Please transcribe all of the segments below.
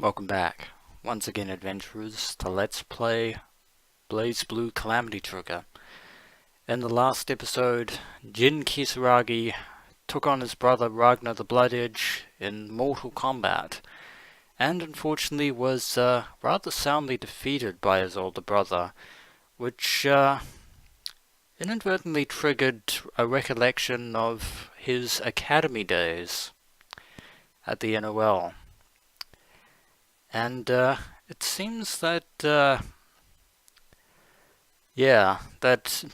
Welcome back, once again adventurers, to Let's Play BlazBlue Calamity Trigger. In the last episode, Jin Kisaragi took on his brother Ragna the Blood Edge in mortal combat, and unfortunately was rather soundly defeated by his older brother, which inadvertently triggered a recollection of his academy days at the NOL. And it seems that, that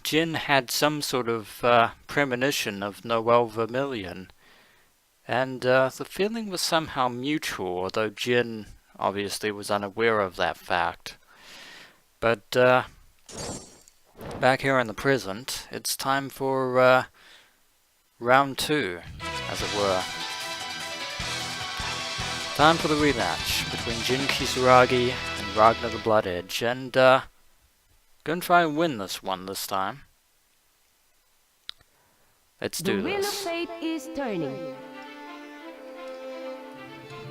Jin had some sort of premonition of Noel Vermilion, and the feeling was somehow mutual, although Jin obviously was unaware of that fact. But back here in the present, it's time for round 2, as it were. Time for the rematch between Jin Kisaragi and Ragna the Blood Edge, and gonna try and win this one this time. Let's do this. The wheel of fate is turning.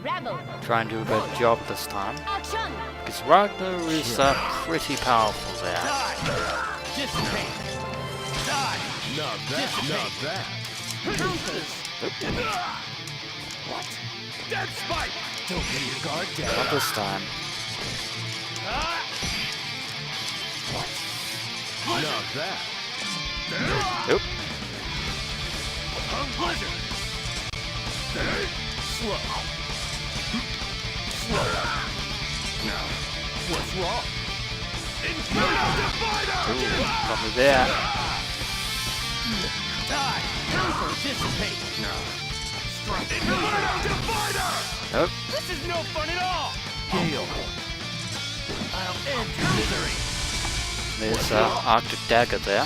Rebel. Try and do a better job this time, Action. because Ragna is pretty powerful there. Die! Dissipate! Die! Not that! What? Dead spike! Don't get your guard down. Not this time. What? Not that. Nope. Blizzard! Slow. Now, what's wrong? Inferno Divider! Ooh, got me there. Die! Counter! Dissipate! No. Strike! Inferno Divider! Nope. This is no fun at all! Gale! I'll end your misery! There's Arctic Dagger there.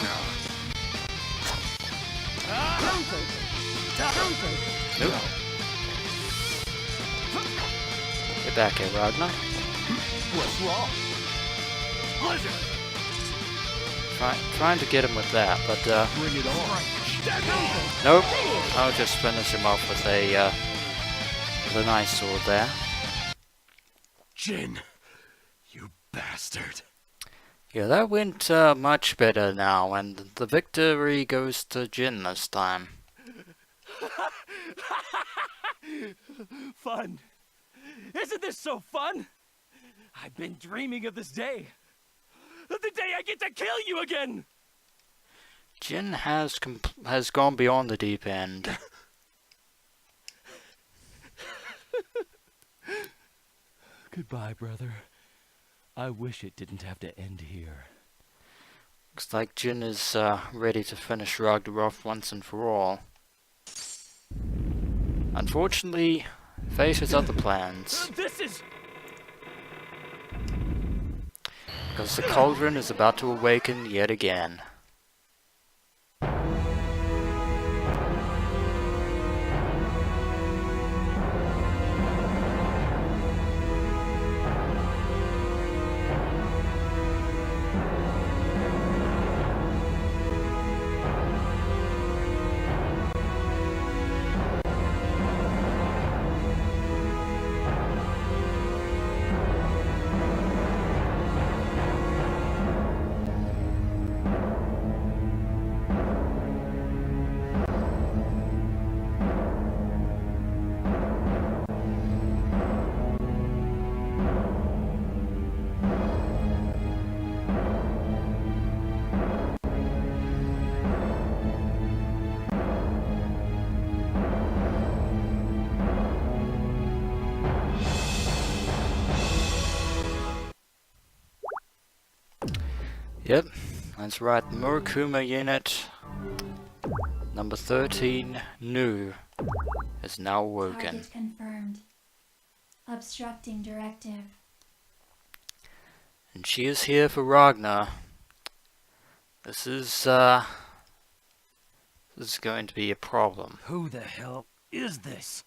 Counter. Counter. Nope. Get back here, Ragna. What's wrong? Blizzard! Trying to get him with that, but Bring it on! nope. I'll just finish him off with a nice sword there. Jin, you bastard! Yeah, that went much better now, and the victory goes to Jin this time. Fun! Isn't this so fun? I've been dreaming of this day. The day I get to kill you again! Jin has gone beyond the deep end. Goodbye, brother. I wish it didn't have to end here. Looks like Jin is ready to finish Ragna off once and for all. Unfortunately, fate has other plans, This is... because the Calduron is about to awaken yet again. Yep, that's right, Murukuma unit number 13, New, is now awoken. Target confirmed. Obstructing directive. And she is here for Ragna. This is going to be a problem. Who the hell is this?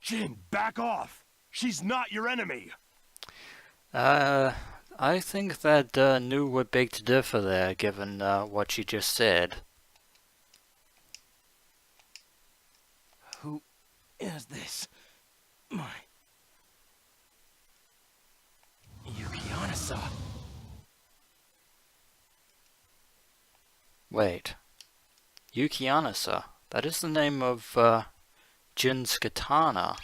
Jin, back off! She's not your enemy! I think that New would beg to differ there, given what she just said. Who is this? My... Yuki-Anasa. Wait. Yuki-Anasa? That is the name of, Jin's katana.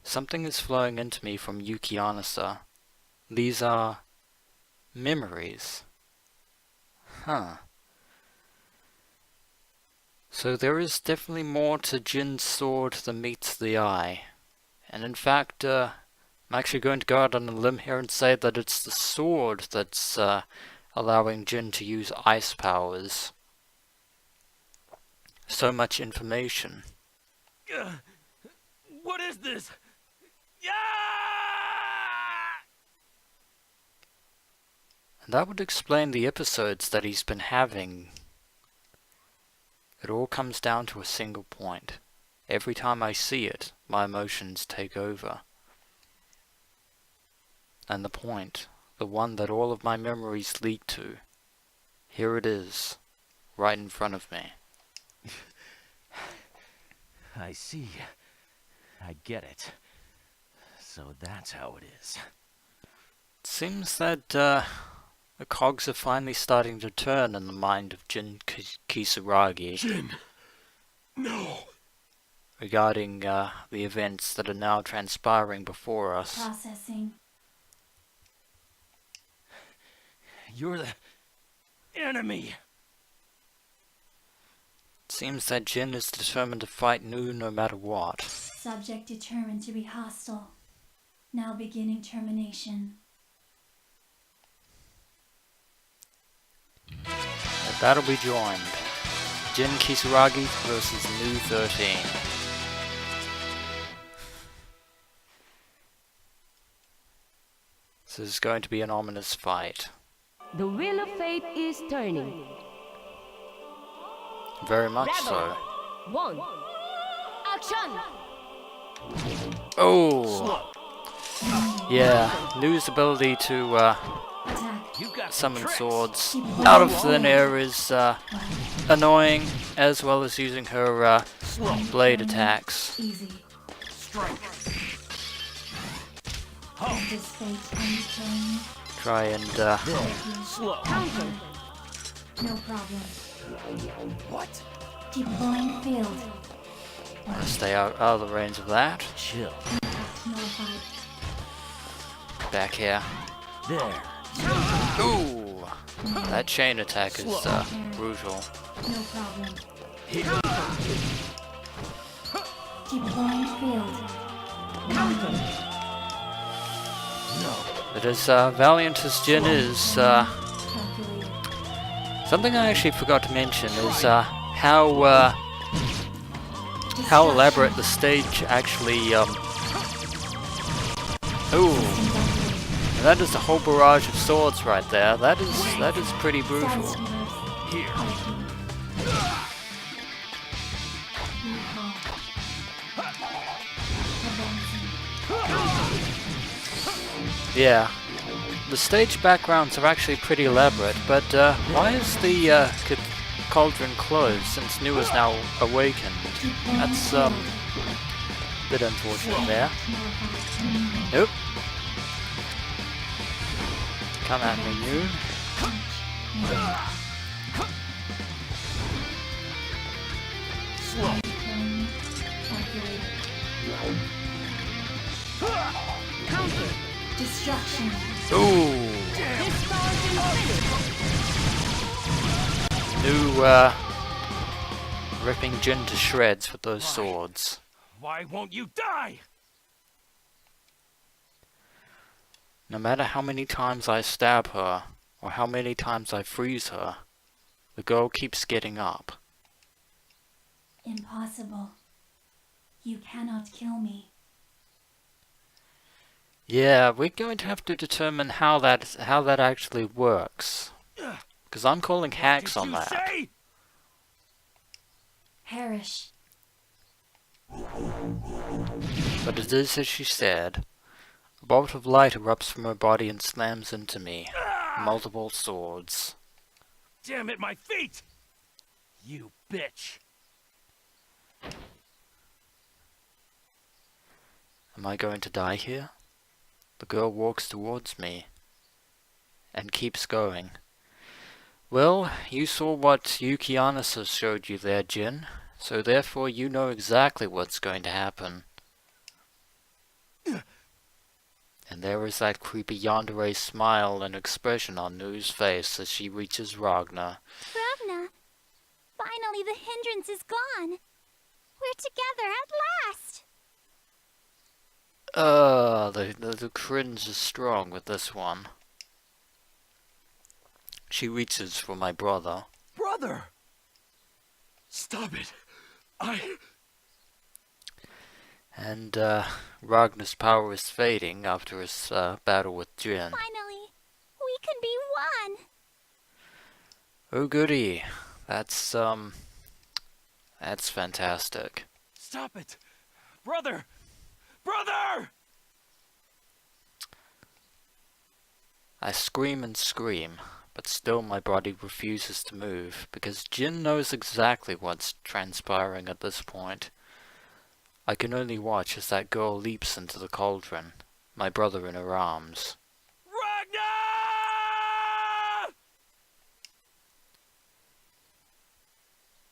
Something is flowing into me from Yuki-Anasa. These are... memories. Huh. So there is definitely more to Jin's sword than meets the eye. And in fact, I'm actually going to go out on a limb here and say that it's the sword that's allowing Jin to use ice powers. So much information. What is this? Yeah! And that would explain the episodes that he's been having. It all comes down to a single point. Every time I see it, my emotions take over. And the point, the one that all of my memories lead to, here it is, right in front of me. I see. I get it. So that's how it is. It seems that the cogs are finally starting to turn in the mind of Jin Kisaragi. Jin! No! Regarding the events that are now transpiring before us. Processing. You're the enemy! It seems that Jin is determined to fight Nu no matter what. Subject determined to be hostile. Now beginning termination. A battle be joined. Jin Kisaragi versus Nu 13. This is going to be an ominous fight. The wheel of fate is turning. Very much so. One. Action! Oh! Yeah, Nu's ability to Attack. You got summon tricks. swords out of thin air is annoying, as well as using her blade attacks. Easy. Strike. Anticipate unturn. Try and Slow. Counter. No problem. What? Deploying field. stay out of the range of that. Chill. Impact nullified. Back here. There. Ooh! That chain attack is brutal. No problem. Here. Deploying field. Counter. No. But as valiant as Jin is, Calculated. something I actually forgot to mention is how elaborate the stage actually. Ooh, that is a whole barrage of swords right there. That is pretty brutal. Status reverse. Here. Recall. Advancing. Yeah, the stage backgrounds are actually pretty elaborate, but why is the cauldron closed since Nu is now awakened? That's a bit unfortunate there. Nope. Come at me, Nu. Slow. Calculated. Counter. Destruction. Ooh, Discharge and finish. Nu ripping Jin to shreds with those swords. Why won't you die? No matter how many times I stab her, or how many times I freeze her, the girl keeps getting up. Impossible. You cannot kill me. Yeah, we're going to have to determine how that actually works. Because I'm calling hacks Did on you that. say? Perish. But it is as she said. A bolt of light erupts from her body and slams into me. Multiple swords. Damn it, my feet! You bitch. Am I going to die here? The girl walks towards me and keeps going. Well, you saw what Yukianasa showed you there, Jin, so therefore you know exactly what's going to happen. And there is that creepy yandere smile and expression on Nu's face as she reaches Ragna. Ragna, finally the hindrance is gone. We're together at last. The cringe is strong with this one. She reaches for my brother. Brother! Stop it! And, Ragna's power is fading after his, battle with Jin. Finally, we can be one. Oh goody. That's fantastic. Stop it! Brother! Brother! I scream and scream, but still my body refuses to move, because Jin knows exactly what's transpiring at this point. I can only watch as that girl leaps into the cauldron, my brother in her arms. Ragna!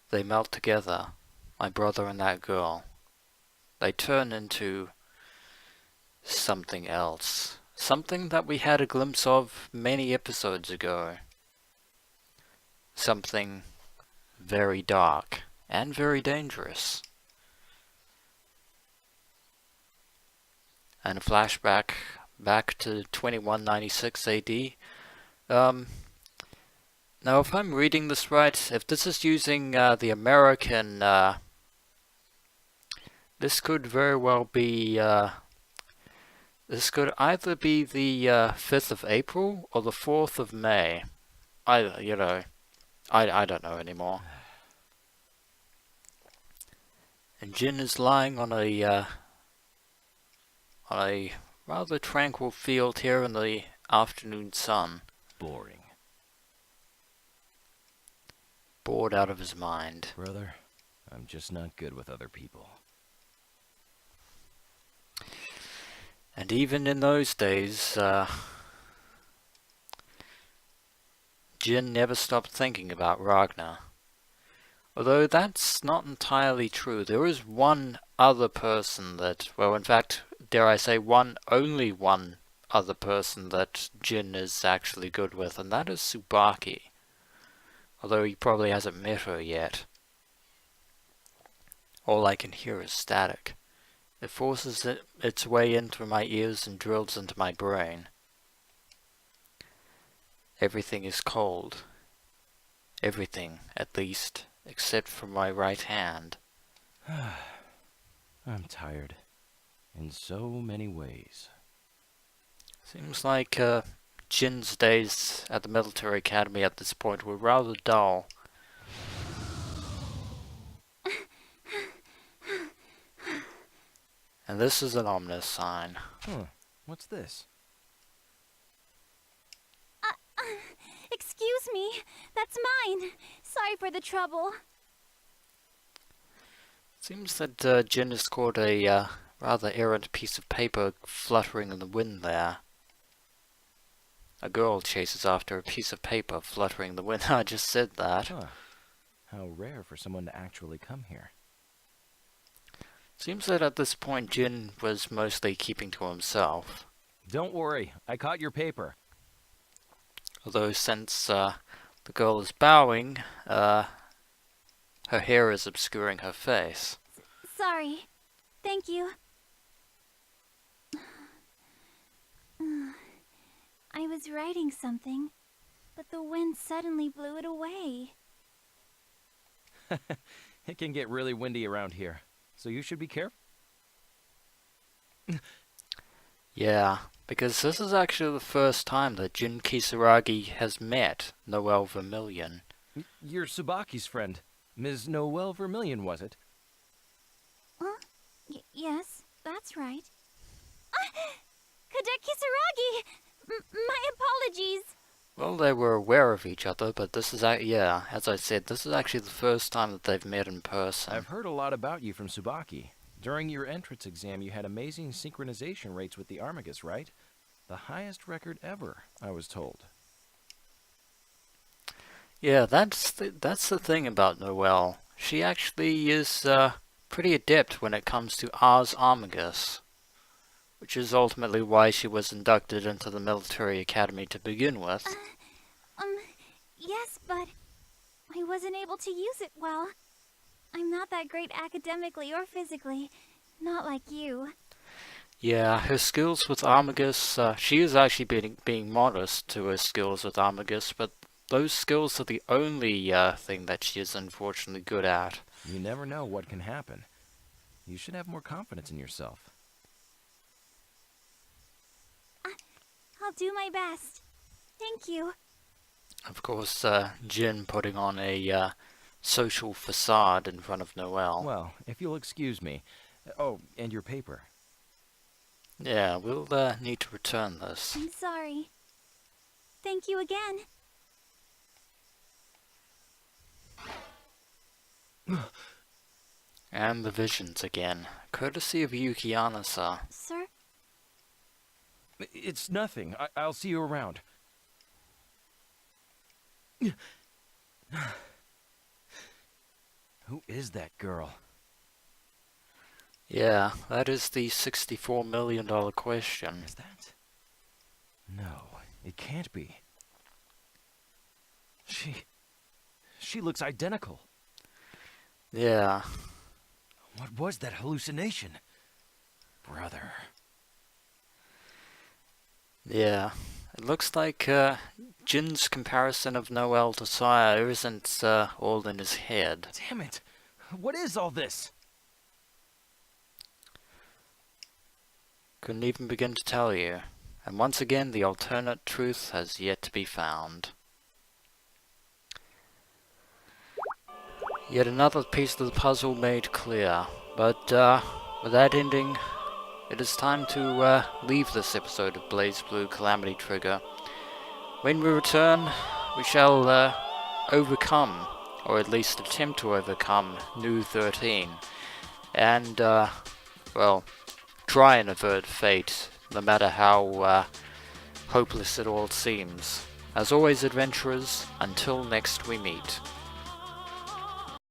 They melt together, my brother and that girl. They turn into something else. Something that we had a glimpse of many episodes ago. Something very dark and very dangerous. And a flashback back to 2196 AD. Now if I'm reading this right, if this is using the American, this could very well be, this could either be the 5th of April or the 4th of May. I don't know anymore. And Jin is lying on a rather tranquil field here in the afternoon sun. Boring. Bored out of his mind. Brother, I'm just not good with other people. And even in those days, Jin never stopped thinking about Ragna. Although that's not entirely true. There is one other person that, well, in fact, dare I say, only one other person that Jin is actually good with, and that is Tsubaki. Although he probably hasn't met her yet. All I can hear is static. It forces its way in through my ears and drills into my brain. Everything is cold. Everything, at least, except for my right hand. I'm tired. In so many ways. Seems like Jin's days at the military academy at this point were rather dull. And this is an ominous sign. What's this? Excuse me, that's mine. Sorry for the trouble. Seems that Jin has caught a rather errant piece of paper fluttering in the wind there. A girl chases after a piece of paper fluttering in the wind. I just said that. Huh. How rare for someone to actually come here. Seems that at this point Jin was mostly keeping to himself. Don't worry, I caught your paper. Although since the girl is bowing, her hair is obscuring her face. Sorry. Thank you. I was writing something, but the wind suddenly blew it away. It can get really windy around here, so you should be careful. Yeah, because this is actually the first time that Jin Kisaragi has met Noelle Vermillion. You're Tsubaki's friend. Ms. Noelle Vermillion, was it? Huh? Yes, that's right. Cadet Kisaragi! My apologies. Well, they were aware of each other, but this is, yeah, as I said, this is actually the first time that they've met in person. I've heard a lot about you from Tsubaki. During your entrance exam, you had amazing synchronization rates with the Armagus, right? The highest record ever, I was told. Yeah, that's the thing about Noelle. She actually is pretty adept when it comes to Ars Armagus, which is ultimately why she was inducted into the military academy to begin with. Yes, but I wasn't able to use it well. I'm not that great academically or physically. Not like you. Yeah, her skills with Armagus, she is actually being modest to her skills with Armagus, but those skills are the only thing that she is unfortunately good at. You never know what can happen. You should have more confidence in yourself. I'll do my best. Thank you. Of course, Jin putting on a social facade in front of Noelle. Well, if you'll excuse me. Oh, and your paper. Yeah, we'll need to return this. I'm sorry. Thank you again. And the visions again, courtesy of Yukiana-sa. Sir? It's nothing. I'll see you around. Who is that girl? Yeah, that is the $64 million question. Is that? No, it can't be. She looks identical. Yeah. What was that hallucination? Brother. Yeah. It looks like Jin's comparison of Noelle to Sire isn't all in his head. Damn it! What is all this? Couldn't even begin to tell you. And once again, the alternate truth has yet to be found. Yet another piece of the puzzle made clear. But with that ending, it is time to leave this episode of BlazBlue Calamity Trigger. When we return, we shall overcome, or at least attempt to overcome, New 13. And, well, try and avert fate, no matter how hopeless it all seems. As always, adventurers, until next we meet.